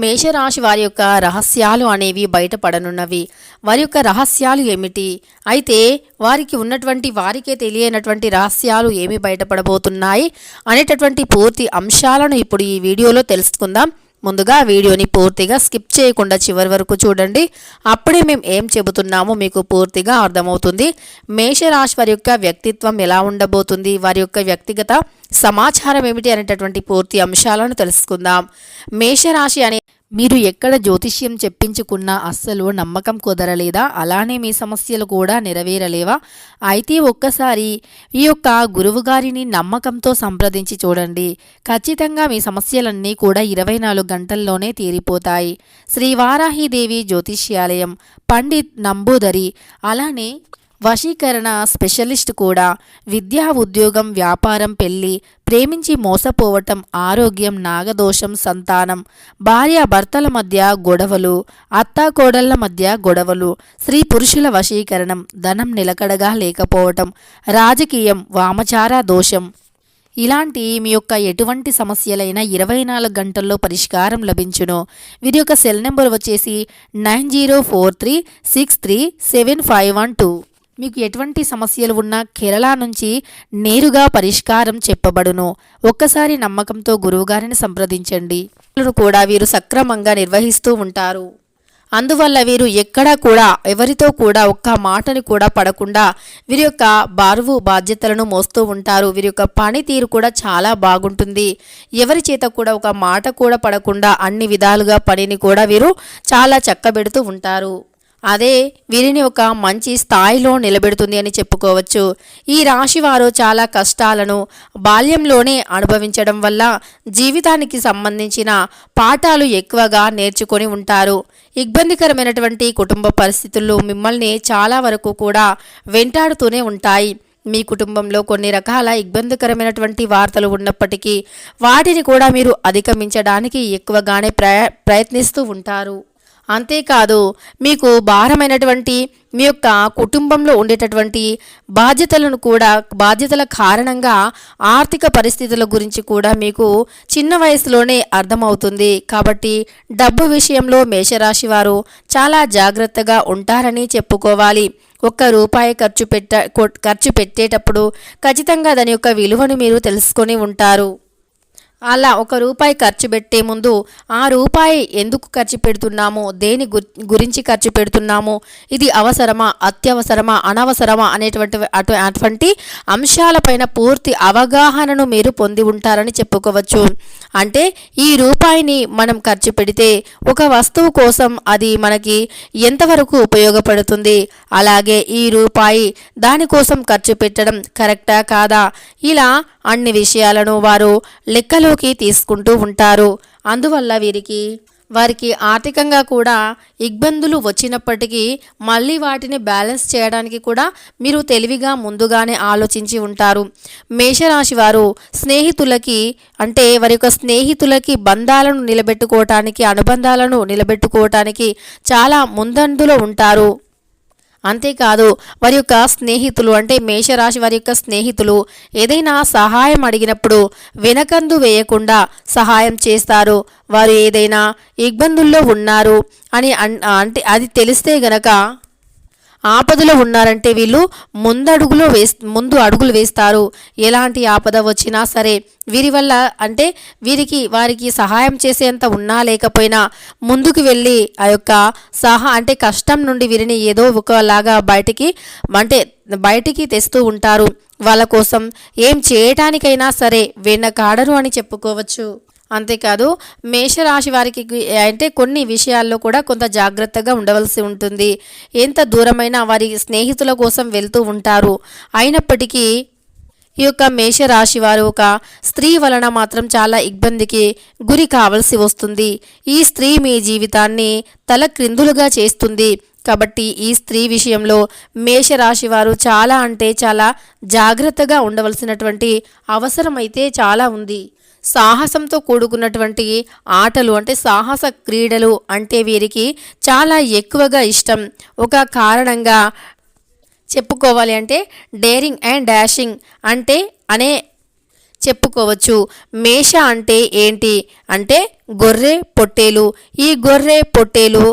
మేషరాశి వారి యొక్క రహస్యాలు అనేవి బయటపడనున్నవి. వారి యొక్క రహస్యాలు ఏమిటి, అయితే వారికి ఉన్నటువంటి వారికే తెలియనటువంటి రహస్యాలు ఏమి బయటపడబోతున్నాయి అనేటటువంటి పూర్తి అంశాలను ఇప్పుడు ఈ వీడియోలో తెలుసుకుందాం. ముందుగా వీడియోని పూర్తిగా స్కిప్ చేయకుండా చివరి వరకు చూడండి. అప్పుడే మేము ఏం చెబుతున్నామో మీకు పూర్తిగా అర్థమవుతుంది. మేషరాశి వారి యొక్క వ్యక్తిత్వం ఎలా ఉండబోతుంది, వారి యొక్క వ్యక్తిగత సమాచారం ఏమిటి అనేటటువంటి పూర్తి అంశాలను తెలుసుకుందాం. మేషరాశి అనే మీరు ఎక్కడ జ్యోతిష్యం చెప్పించుకున్నా అస్సలు నమ్మకం కుదరలేదా, అలానే మీ సమస్యలు కూడా నెరవేరలేవా? అయితే ఒక్కసారి ఈ యొక్క గురువుగారిని నమ్మకంతో సంప్రదించి చూడండి. ఖచ్చితంగా మీ సమస్యలన్నీ కూడా 24 గంటల్లోనే తీరిపోతాయి. శ్రీ వారాహిదేవి జ్యోతిష్యాలయం, పండిత్ నంబూదరి, అలానే వశీకరణ స్పెషలిస్ట్ కూడా. విద్యా, ఉద్యోగం, వ్యాపారం, పెళ్లి, ప్రేమించి మోసపోవటం, ఆరోగ్యం, నాగదోషం, సంతానం, భార్యాభర్తల మధ్య గొడవలు, అత్తాకోడళ్ల మధ్య గొడవలు, స్త్రీ పురుషుల వశీకరణం, ధనం నిలకడగా లేకపోవటం, రాజకీయం, వామచార దోషం, ఇలాంటి మీ యొక్క ఎటువంటి సమస్యలైనా 24 గంటల్లో పరిష్కారం లభించును. వీరి యొక్క సెల్ నెంబర్ వచ్చేసి 9043637512. మీకు ఎటువంటి సమస్యలు ఉన్నా కేరళ నుంచి నేరుగా పరిష్కారం చెప్పబడును. ఒక్కసారి నమ్మకంతో గురువుగారిని సంప్రదించండి. కూడా వీరు సక్రమంగా నిర్వహిస్తూ ఉంటారు. అందువల్ల వీరు ఎక్కడా కూడా ఎవరితో కూడా ఒక్క మాటని కూడా పడకుండా వీరి యొక్క బరువు బాధ్యతలను మోస్తూ ఉంటారు. వీరి యొక్క పనితీరు కూడా చాలా బాగుంటుంది. ఎవరి చేత కూడా ఒక మాట కూడా పడకుండా అన్ని విధాలుగా పనిని కూడా వీరు చాలా చక్కబెడుతూ ఉంటారు. అదే వీరిని ఒక మంచి స్థాయిలో నిలబెడుతుంది అని చెప్పుకోవచ్చు. ఈ రాశి వారు చాలా కష్టాలను బాల్యంలోనే అనుభవించడం వల్ల జీవితానికి సంబంధించిన పాఠాలు ఎక్కువగా నేర్చుకొని ఉంటారు. ఇబ్బందికరమైనటువంటి కుటుంబ పరిస్థితులు మిమ్మల్ని చాలా వరకు కూడా వెంటాడుతూనే ఉంటాయి. మీ కుటుంబంలో కొన్ని రకాల ఇబ్బందికరమైనటువంటి వార్తలు ఉన్నప్పటికీ వాటిని కూడా మీరు అధిగమించడానికి ఎక్కువగానే ప్రయత్నిస్తూ ఉంటారు. అంతేకాదు, మీకు భారమైనటువంటి మీ యొక్క కుటుంబంలో ఉండేటటువంటి బాధ్యతల కారణంగా ఆర్థిక పరిస్థితుల గురించి కూడా మీకు చిన్న వయసులోనే అర్థమవుతుంది. కాబట్టి డబ్బు విషయంలో మేషరాశి వారు చాలా జాగ్రత్తగా ఉంటారని చెప్పుకోవాలి. ₹1 ఖర్చు పెట్టేటప్పుడు ఖచ్చితంగా దాని యొక్క విలువను మీరు తెలుసుకొని ఉంటారు. అలా ₹1 ఖర్చు పెట్టే ముందు ఆ రూపాయి ఎందుకు ఖర్చు పెడుతున్నామో, దేని గురించి ఖర్చు పెడుతున్నామో, ఇది అవసరమా, అత్యవసరమా, అనవసరమా అటువంటి అంశాలపైన పూర్తి అవగాహనను మీరు పొంది ఉంటారని చెప్పుకోవచ్చు. అంటే ఈ రూపాయిని మనం ఖర్చు పెడితే ఒక వస్తువు కోసం అది మనకి ఎంతవరకు ఉపయోగపడుతుంది, అలాగే ఈ రూపాయి దానికోసం ఖర్చు పెట్టడం కరెక్టా కాదా, ఇలా అన్ని విషయాలను వారు లెక్కలోకి తీసుకుంటూ ఉంటారు. అందువల్ల వారికి ఆర్థికంగా కూడా ఇబ్బందులు వచ్చినప్పటికీ మళ్ళీ వాటిని బ్యాలెన్స్ చేయడానికి కూడా మీరు తెలివిగా ముందుగానే ఆలోచించి ఉంటారు. మేషరాశి వారు స్నేహితులకి వారి యొక్క స్నేహితులకి బంధాలను నిలబెట్టుకోవటానికి, అనుబంధాలను నిలబెట్టుకోవటానికి చాలా ముందందులో ఉంటారు. అంతేకాదు, వారి యొక్క స్నేహితులు మేషరాశి వారి యొక్క స్నేహితులు ఏదైనా సహాయం అడిగినప్పుడు వెనకందు వేయకుండా సహాయం చేస్తారు. వారు ఏదైనా ఇబ్బందుల్లో ఉన్నారు అని అది తెలిస్తే గనక, ఆపదలో ఉన్నారంటే వీళ్ళు ముందు అడుగులు వేస్తారు. ఎలాంటి ఆపద వచ్చినా సరే వీరి వల్ల వారికి సహాయం చేసేంత ఉన్నా లేకపోయినా ముందుకు వెళ్ళి ఆ యొక్క కష్టం నుండి వీరిని ఏదో ఒకలాగా బయటికి తెస్తూ ఉంటారు. వాళ్ళ కోసం ఏం చేయటానికైనా సరే వెనకాడరు అని చెప్పుకోవచ్చు. అంతేకాదు, మేషరాశి వారికి కొన్ని విషయాల్లో కూడా కొంత జాగ్రత్తగా ఉండవలసి ఉంటుంది. ఎంత దూరమైనా వారి స్నేహితుల కోసం వెళ్తూ ఉంటారు. అయినప్పటికీ ఈ యొక్క మేషరాశి వారు ఒక స్త్రీ వలన మాత్రం చాలా ఇబ్బందికి గురి కావలసి వస్తుంది. ఈ స్త్రీ మీ జీవితాన్ని తలక్రిందులుగా చేస్తుంది. కాబట్టి ఈ స్త్రీ విషయంలో మేషరాశి వారు చాలా జాగ్రత్తగా ఉండవలసినటువంటి అవసరం అయితే చాలా ఉంది. సాహసంతో కూడుకున్నటువంటి ఆటలు సాహస క్రీడలు వీరికి చాలా ఎక్కువగా ఇష్టం. ఒక కారణంగా చెప్పుకోవాలి డేరింగ్ అండ్ డాషింగ్ చెప్పుకోవచ్చు. మేష అంటే ఏంటి అంటే గొర్రె పొట్టేలు. ఈ గొర్రె పొట్టేలు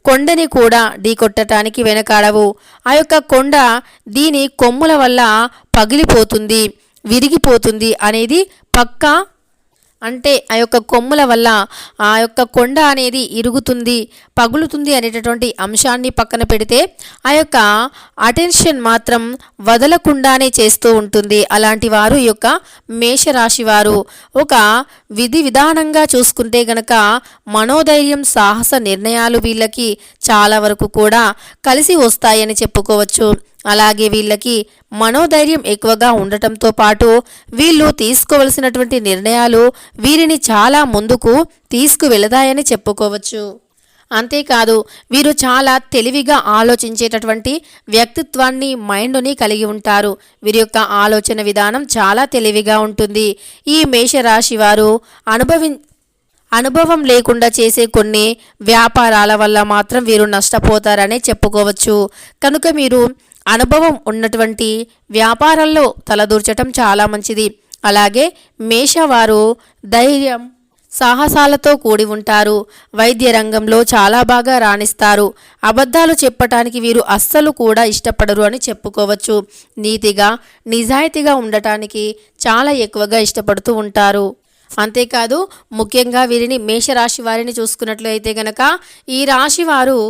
కొండని కూడా ఢీకొట్టడానికి వెనకాడవు. ఆ యొక్క కొండ దీని కొమ్ముల వల్ల పగిలిపోతుంది, విరిగిపోతుంది అనేది పక్కా. అంటే ఆ యొక్క కొమ్ముల వల్ల ఆ యొక్క కొండ అనేది ఇరుగుతుంది, పగులుతుంది అనేటటువంటి అంశాన్ని పక్కన పెడితే ఆ యొక్క అటెన్షన్ మాత్రం వదలకుండానే చేస్తూ ఉంటుంది. అలాంటి వారు ఈ యొక్క మేషరాశి వారు. ఒక విధి విధానంగా చూసుకుంటే గనక మనోధైర్యం, సాహస నిర్ణయాలు వీళ్ళకి చాలా వరకు కూడా కలిసి వస్తాయని చెప్పుకోవచ్చు. అలాగే వీళ్ళకి మనోధైర్యం ఎక్కువగా ఉండటంతో పాటు వీళ్ళు తీసుకోవలసినటువంటి నిర్ణయాలు వీరిని చాలా ముందుకు తీసుకువెళతాయని చెప్పుకోవచ్చు. అంతేకాదు వీరు చాలా తెలివిగా ఆలోచించేటటువంటి వ్యక్తిత్వాన్ని, మైండ్ని కలిగి ఉంటారు. వీరి యొక్క ఆలోచన విధానం చాలా తెలివిగా ఉంటుంది. ఈ మేషరాశి వారు అనుభవం లేకుండా చేసే కొన్ని వ్యాపారాల వల్ల మాత్రం వీరు నష్టపోతారనే చెప్పుకోవచ్చు. కనుక మీరు అనుభవం ఉన్నటువంటి వ్యాపారాల్లో తలదూర్చటం చాలా మంచిది. అలాగే మేషవారు ధైర్యం, సాహసాలతో కూడి ఉంటారు. వైద్య రంగంలో చాలా బాగా రాణిస్తారు. అబద్ధాలు చెప్పటానికి వీరు అస్సలు కూడా ఇష్టపడరు అని చెప్పుకోవచ్చు. నీతిగా, నిజాయితీగా ఉండటానికి చాలా ఎక్కువగా ఇష్టపడుతూ ఉంటారు. అంతేకాదు ముఖ్యంగా వీరిని మేషరాశి వారిని చూసుకున్నట్లయితే గనక ఈ రాశి వారు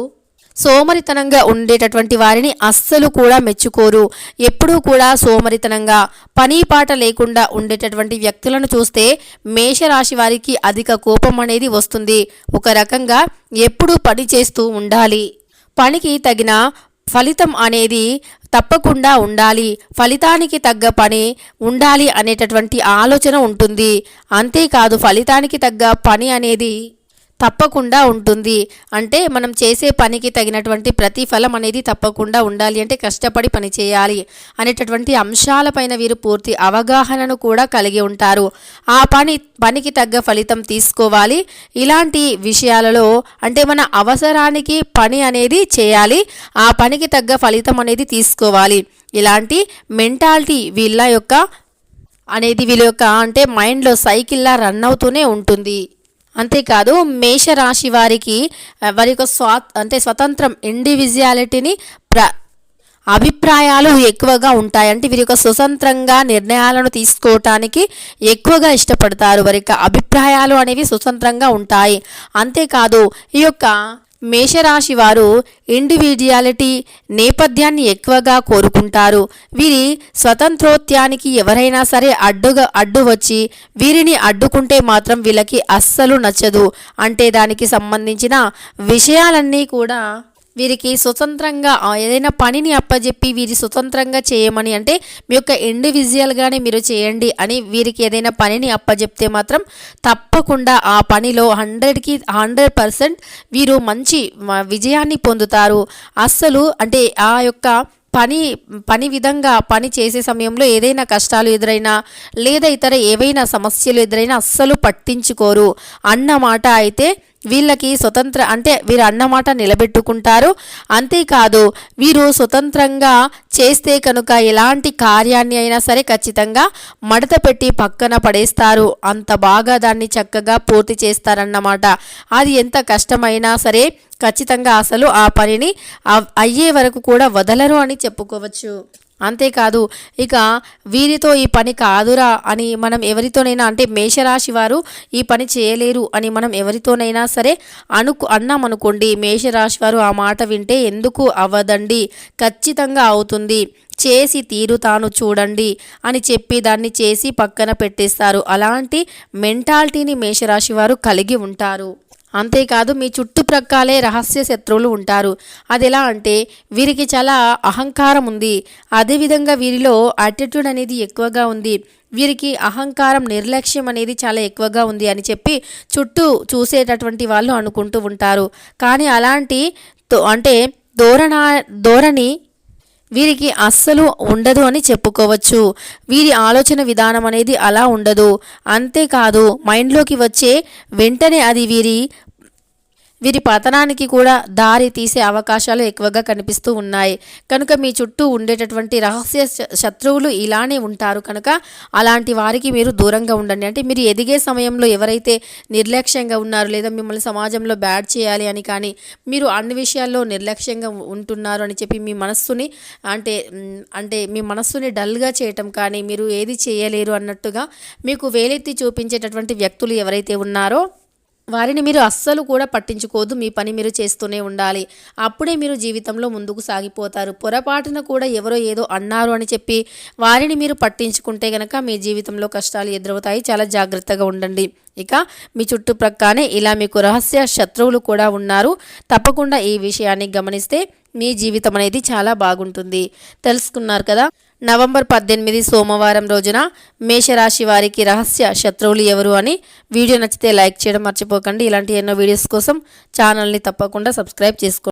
సోమరితనంగా ఉండేటటువంటి వారిని అస్సలు కూడా మెచ్చుకోరు. ఎప్పుడూ కూడా సోమరితనంగా, పని పాట లేకుండా ఉండేటటువంటి వ్యక్తులను చూస్తే మేషరాశి వారికి అధిక కోపం అనేది వస్తుంది. ఒక రకంగా ఎప్పుడూ పని చేస్తూ ఉండాలి, పనికి తగిన ఫలితం అనేది తప్పకుండా ఉండాలి, ఫలితానికి తగ్గ పని ఉండాలి అనేటటువంటి ఆలోచన ఉంటుంది. అంతేకాదు ఫలితానికి తగ్గ పని అనేది తప్పకుండా ఉంటుంది. అంటే మనం చేసే పనికి తగినటువంటి ప్రతిఫలం అనేది తప్పకుండా ఉండాలి. అంటే కష్టపడి పని చేయాలి అనేటటువంటి అంశాలపైన వీరు పూర్తి అవగాహనను కూడా కలిగి ఉంటారు. ఆ పనికి తగ్గ ఫలితం తీసుకోవాలి. ఇలాంటి విషయాలలో అంటే మన అవసరానికి పని అనేది చేయాలి, ఆ పనికి తగ్గ ఫలితం అనేది తీసుకోవాలి. ఇలాంటి మెంటాలిటీ వీళ్ళ యొక్క అంటే మైండ్లో సైకిల్లా రన్ అవుతూనే ఉంటుంది. అంతేకాదు మేషరాశి వారికి వారి యొక్క స్వతంత్రం, ఇండివిజువాలిటీని అభిప్రాయాలు ఎక్కువగా ఉంటాయి. అంటే వీరి యొక్క స్వతంత్రంగా నిర్ణయాలను తీసుకోవటానికి ఎక్కువగా ఇష్టపడతారు. వారి యొక్క అభిప్రాయాలు అనేవి స్వతంత్రంగా ఉంటాయి. అంతేకాదు ఈ యొక్క మేషరాశి వారు ఇండివిజువాలిటీ నేపథ్యాన్ని ఎక్కువగా కోరుకుంటారు. వీరి స్వతంత్రోత్యానికి ఎవరైనా సరే అడ్డు వచ్చి వీరిని అడ్డుకుంటే మాత్రం వీళ్ళకి అస్సలు నచ్చదు. అంటే దానికి సంబంధించిన విషయాలన్నీ కూడా వీరికి స్వతంత్రంగా ఏదైనా పనిని అప్పజెప్పి వీరి స్వతంత్రంగా చేయమని, అంటే మీ యొక్క ఇండివిజువల్గానే మీరు చేయండి అని వీరికి ఏదైనా పనిని అప్పజెప్తే మాత్రం తప్పకుండా ఆ పనిలో 100కి 100% వీరు మంచి విజయాన్ని పొందుతారు. అస్సలు అంటే ఆ యొక్క పని విధంగా పని చేసే సమయంలో ఏదైనా కష్టాలు ఎదురైనా లేదా ఇతర ఏవైనా సమస్యలు ఎదురైనా అస్సలు పట్టించుకోరు అన్నమాట. అయితే వీళ్ళకి అంటే వీరు అన్నమాట నిలబెట్టుకుంటారు. అంతేకాదు వీరు స్వతంత్రంగా చేస్తే కనుక ఎలాంటి కార్యాన్ని అయినా సరే ఖచ్చితంగా మడత పెట్టి పక్కన పడేస్తారు. అంత బాగా దాన్ని చక్కగా పూర్తి చేస్తారన్నమాట. అది ఎంత కష్టమైనా సరే ఖచ్చితంగా అసలు ఆ పనిని అయ్యే వరకు కూడా వదలరు అని చెప్పుకోవచ్చు. అంతేకాదు ఇక వీరితో ఈ పని కాదురా అని మనం ఎవరితోనైనా, అంటే మేషరాశి వారు ఈ పని చేయలేరు అని మనం ఎవరితోనైనా సరే అన్నామనుకోండి, మేషరాశి వారు ఆ మాట వింటే ఎందుకు అవ్వదండి, ఖచ్చితంగా అవుతుంది, చేసి తీరుతాను చూడండి అని చెప్పి దాన్ని చేసి పక్కన పెట్టేస్తారు. అలాంటి మెంటాలిటీని మేషరాశి వారు కలిగి ఉంటారు. అంతేకాదు మీ చుట్టుప్రక్కలే రహస్య శత్రువులు ఉంటారు. అది ఎలా అంటే వీరికి చాలా అహంకారం ఉంది. అదేవిధంగా వీరిలో యాటిట్యూడ్ అనేది ఎక్కువగా ఉంది. వీరికి అహంకారం, నిర్లక్ష్యం అనేది చాలా ఎక్కువగా ఉంది అని చెప్పి చుట్టూ చూసేటటువంటి వాళ్ళు అనుకుంటూ ఉంటారు. కానీ అలాంటి అంటే ధోరణి వీరికి అస్సలు ఉండదు అని చెప్పుకోవచ్చు. వీరి ఆలోచన విధానం అనేది అలా ఉండదు. అంతేకాదు మైండ్లోకి వచ్చే వెంటనే అది వీరి పతనానికి కూడా దారి తీసే అవకాశాలు ఎక్కువగా కనిపిస్తూ ఉన్నాయి. కనుక మీ చుట్టూ ఉండేటటువంటి రహస్య శత్రువులు ఇలానే ఉంటారు కనుక అలాంటి వారికి మీరు దూరంగా ఉండండి. అంటే మీరు ఎదిగే సమయంలో ఎవరైతే నిర్లక్ష్యంగా ఉన్నారు లేదా మిమ్మల్ని సమాజంలో బ్యాడ్ చేయాలి అని కానీ మీరు అన్ని విషయాల్లో నిర్లక్ష్యంగా ఉంటున్నారు అని చెప్పి మీ మనస్సుని అంటే మీ మనస్సుని డల్గా చేయటం కానీ మీరు ఏది చేయలేరు అన్నట్టుగా మీకు వేలెత్తి చూపించేటటువంటి వ్యక్తులు ఎవరైతే ఉన్నారో వారిని మీరు అస్సలు కూడా పట్టించుకోవద్దు. మీ పని మీరు చేస్తూనే ఉండాలి. అప్పుడే మీరు జీవితంలో ముందుకు సాగిపోతారు. పొరపాటున కూడా ఎవరో ఏదో అన్నారు అని చెప్పి వారిని మీరు పట్టించుకుంటే గనక మీ జీవితంలో కష్టాలు ఎదురవుతాయి. చాలా జాగ్రత్తగా ఉండండి. ఇక మీ చుట్టుప్రక్కనే ఇలా మీకు రహస్య శత్రువులు కూడా ఉన్నారు. తప్పకుండా ఈ విషయాన్ని గమనిస్తే మీ జీవితం అనేది చాలా బాగుంటుంది. తెలుసుకున్నారు కదా. నవంబర్ 18 సోమవారం రోజున మేషరాశి వారికి రహస్య శత్రువులు ఎవరు అని. వీడియో నచ్చితే లైక్ చేయడం మర్చిపోకండి. ఇలాంటి ఎన్నో వీడియోస్ కోసం ఛానల్ని తప్పకుండా సబ్స్క్రైబ్ చేసుకోండి.